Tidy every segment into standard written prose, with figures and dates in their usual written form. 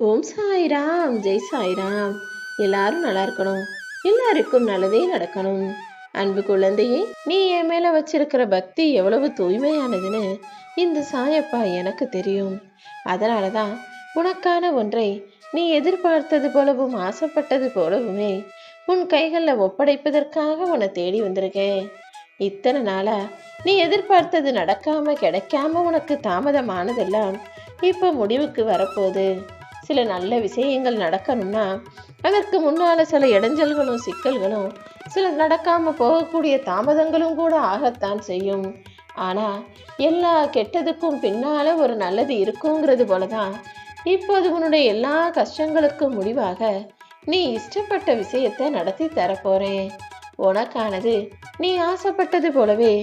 ஓம் சாய்ராம், ஜெய் சாய்ராம். எல்லாரும் நல்லா இருக்கணும். எல்லாருக்கும் நல்லதே நடக்கணும். அன்பு குழந்தையே, நீ என் மேல வச்சிருக்கிற பக்தி எவ்வளவு தூய்மையானதுன்னு இந்த சாயப்பா எனக்கு தெரியும். அதனாலதான் உனக்கான ஒன்றை நீ எதிர்பார்த்தது போலவும் ஆசைப்பட்டது போலவுமே உன் கைகளில் ஒப்படைப்பதற்காக உன்னை தேடி வந்திருக்கேன். இத்தனை நாளா நீ எதிர்பார்த்தது நடக்காம கிடைக்காம உனக்கு தாமதமானதெல்லாம் இப்போ முடிவுக்கு வரப்போகுது. சில நல்ல விஷயங்கள் நடக்கணும்னா அதற்கு முன்னால சில இடைஞ்சல்களும் சிக்கல்களும் சில நடக்காம போகக்கூடிய தாமதங்களும் கூட ஆகத்தான் செய்யும். ஆனா எல்லா கெட்டதுக்கும் பின்னால ஒரு நல்லது இருக்குங்கிறது போலதான் இப்போது உன்னுடைய எல்லா கஷ்டங்களுக்கும் முடிவாக நீ இஷ்டப்பட்ட விஷயத்தை நடத்தி தரப்போறேன். உனக்கானது நீ ஆசைப்பட்டது போலவே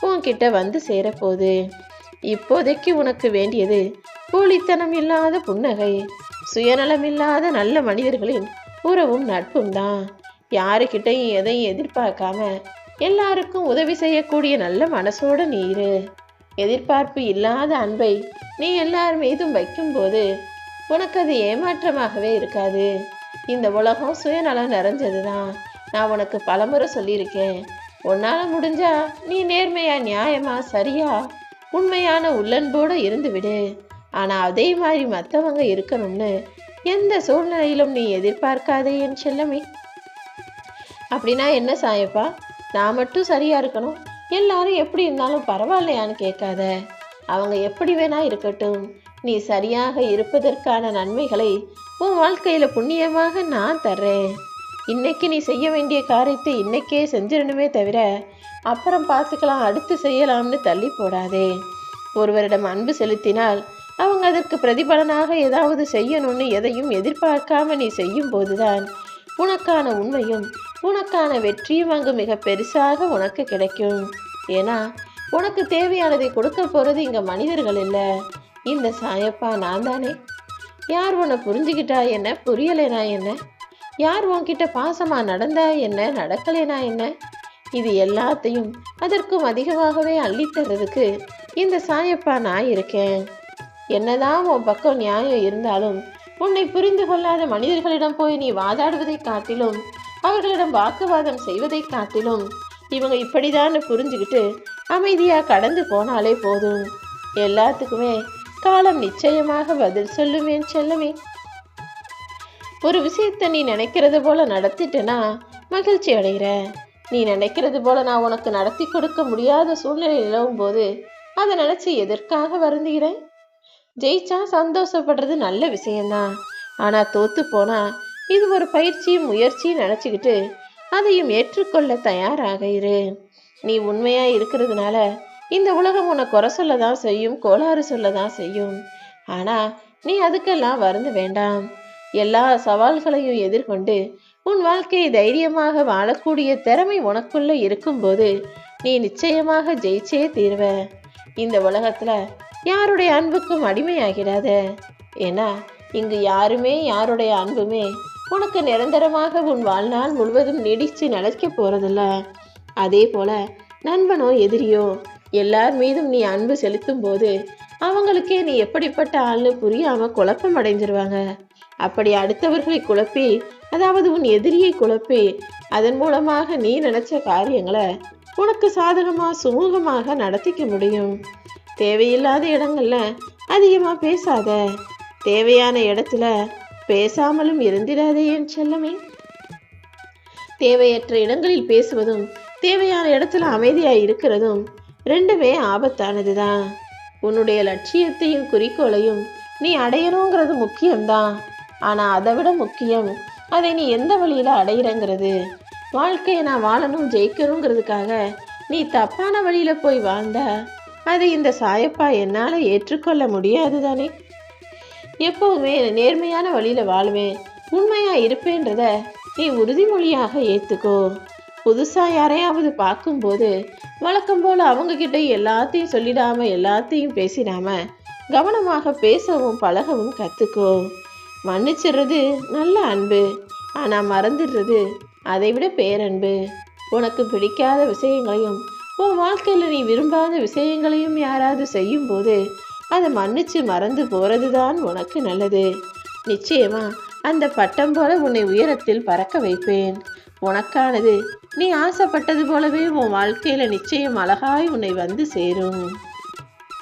உன்கிட்ட வந்து சேரப்போகுது. இப்போதைக்கு உனக்கு வேண்டியது போலித்தனம் இல்லாத புன்னகை, சுயநலமில்லாத நல்ல மனிதர்களின் உறவும் நட்பும் தான். யாருக்கிட்டையும் எதையும் எதிர்பார்க்காம எல்லாருக்கும் உதவி செய்யக்கூடிய நல்ல மனசோட நீ இரு. எதிர்பார்ப்பு இல்லாத அன்பை நீ எல்லார் மீதும் வைக்கும்போது உனக்கு அது ஏமாற்றமாகவே இருக்காது. இந்த உலகம் சுயநலம் நிறைஞ்சதுதான். நான் உனக்கு பலமுறை சொல்லியிருக்கேன். உன்னால முடிஞ்சா நீ நேர்மையா, நியாயமா, சரியா, உண்மையான உள்ளன்போடு இருந்து விடு. ஆனா அதே மாதிரி மற்றவங்க இருக்கணும்னு எந்த சூழ்நிலையிலும் நீ எதிர்பார்க்காதே என் செல்லமே. அப்படின்னா என்ன சாயப்பா, நான் மட்டும் சரியா இருக்கணும், எல்லாரும் எப்படி இருந்தாலும் பரவாயில்லையான்னு கேட்காத. அவங்க எப்படி வேணா இருக்கட்டும், நீ சரியாக இருப்பதற்கான நன்மைகளை உன் வாழ்க்கையில புண்ணியமாக நான் தர்றேன். இன்னைக்கு நீ செய்ய வேண்டிய காரியத்தை இன்னைக்கே செஞ்சிடணுமே தவிர அப்புறம் பார்த்துக்கலாம், அடுத்து செய்யலாம்னு தள்ளி போடாதே. ஒருவரிடம் அன்பு செலுத்தினால் அவங்க அதற்கு பிரதிபலனாக ஏதாவது செய்யணும்னு எதையும் எதிர்பார்க்காம நீ செய்யும் போதுதான் உனக்கான உண்மையும் உனக்கான வெற்றியும் அங்கு மிக பெருசாக உனக்கு கிடைக்கும். ஏன்னா உனக்கு தேவையானதை கொடுக்க போறது இங்க மனிதர்கள் இல்லை, இந்த சாயப்பா நான் தானே. யார் உன்னை புரிஞ்சுக்கிட்டா என்ன, புரியலைனா என்ன, யார் உன்கிட்ட பாசமா நடந்தா என்ன, நடக்கலைனா என்ன, இது எல்லாத்தையும் அதற்கும் அதிகமாகவே அள்ளித்தர்றதுக்கு இந்த சாயப்பா நான் இருக்கேன். என்னதான் உன் பக்கம் நியாயம் இருந்தாலும் உன்னை புரிந்து கொள்ளாத மனிதர்களிடம் போய் நீ வாதாடுவதை காட்டிலும், அவர்களிடம் வாக்குவாதம் செய்வதை காட்டிலும், இவங்க இப்படிதான் புரிஞ்சுக்கிட்டு அமைதியா கடந்து போனாலே போதும். எல்லாத்துக்குமே காலம் நிச்சயமாக பதில் சொல்லுவேன் செல்லமே. ஒரு விஷயத்தை நீ நினைக்கிறது போல நடத்திட்டேன்னா மகிழ்ச்சி அடைகிற. நீ நினைக்கிறது போல நான் உனக்கு நடத்தி கொடுக்க முடியாத சூழ்நிலை நிலவும் போது அதை நினைச்சு எதற்காக வருந்துகிறேன்? ஜெயிச்சா சந்தோஷப்படுறது நல்ல விஷயம்தான். ஆனா தோத்து போனா இது ஒரு பயிற்சியும் முயற்சியும் நினைச்சுக்கிட்டு அதையும் ஏற்றுக்கொள்ள தயாராக இரு. நீ உண்மையா இருக்கிறதுனால இந்த உலகம் உன்னை குறை சொல்லதான் செய்யும், கோளாறு சொல்லதான் செய்யும். ஆனா நீ அதுக்கெல்லாம் வருந்த வேண்டாம். எல்லா சவால்களையும் எதிர்கொண்டு உன் வாழ்க்கையை தைரியமாக வாழக்கூடிய திறமை உனக்குள்ள இருக்கும்போது நீ நிச்சயமாக ஜெயிச்சே தீர்வ. இந்த உலகத்துல யாருடைய அன்புக்கும் அடிமையாகிடாத. ஏன்னா இங்கு யாருமே யாருடைய அன்புமே உனக்கு நிரந்தரமாக உன் வாழ்நாள் முழுவதும் நீடிச்சு நிலைக்க போறதில்ல. அதே போல நண்பனோ எதிரியோ எல்லார் மீதும் நீ அன்பு செலுத்தும் போது அவங்களுக்கே நீ எப்படிப்பட்ட ஆள்னு புரியாம குழப்பம் அடைஞ்சிருவாங்க. அப்படி அடுத்தவர்களை குழப்பி, அதாவது உன் எதிரியை குழப்பி, அதன் மூலமாக நீ நினைச்ச காரியங்களை உனக்கு சாதகமா சுமூகமாக நடத்திக்க முடியும். தேவையில்லாத இடங்கள்ல அதிகமா பேசாத, தேவையான இடத்துல பேசாமலும் இருந்திடாதே என் செல்லமே. தேவையற்ற இடங்களில் பேசுவதும் தேவையான இடத்துல அமைதியா இருக்கிறதும் ரெண்டுமே ஆபத்தானதுதான். உன்னுடைய லட்சியத்தையும் குறிக்கோளையும் நீ அடையணுங்கிறது முக்கியம்தான். ஆனா அதை விட முக்கியம் அதை நீ எந்த வழியில அடையிறங்கிறது. வாழ்க்கையை நான் வாழணும், ஜெயிக்கணுங்கிறதுக்காக நீ தப்பான வழியில போய் வாழ்ந்தா அதை இந்த சாயப்பா என்னால ஏற்றுக்கொள்ள முடியாது தானே. எப்பவுமே நேர்மையான வழியில வாழ்வேன், உண்மையா இருப்பேன்றத நீ உறுதிமொழியாக ஏத்துக்கோ. புதுசா யாரையாவது பார்க்கும்போது வழக்கம் போல அவங்க கிட்ட எல்லாத்தையும் சொல்லிடாம எல்லாத்தையும் பேசிடாம கவனமாக பேசவும் பழகவும் கத்துக்கோ. மன்னிச்சிடுறது நல்ல அன்பு, ஆனா மறந்துடுறது அதை விட பேரன்பு. உனக்கு பிடிக்காத விஷயங்களையும் உன் வாழ்க்கையில் நீ விரும்பாத விஷயங்களையும் யாராவது செய்யும் போது அதை மன்னிச்சு மறந்து போறதுதான் உனக்கு நல்லது. நிச்சயமா அந்த பட்டம் போல உன்னை உயரத்தில் பறக்க வைப்பேன். உனக்கானது நீ ஆசைப்பட்டது போலவே உன் வாழ்க்கையில நிச்சயம் அழகாய் உன்னை வந்து சேரும்.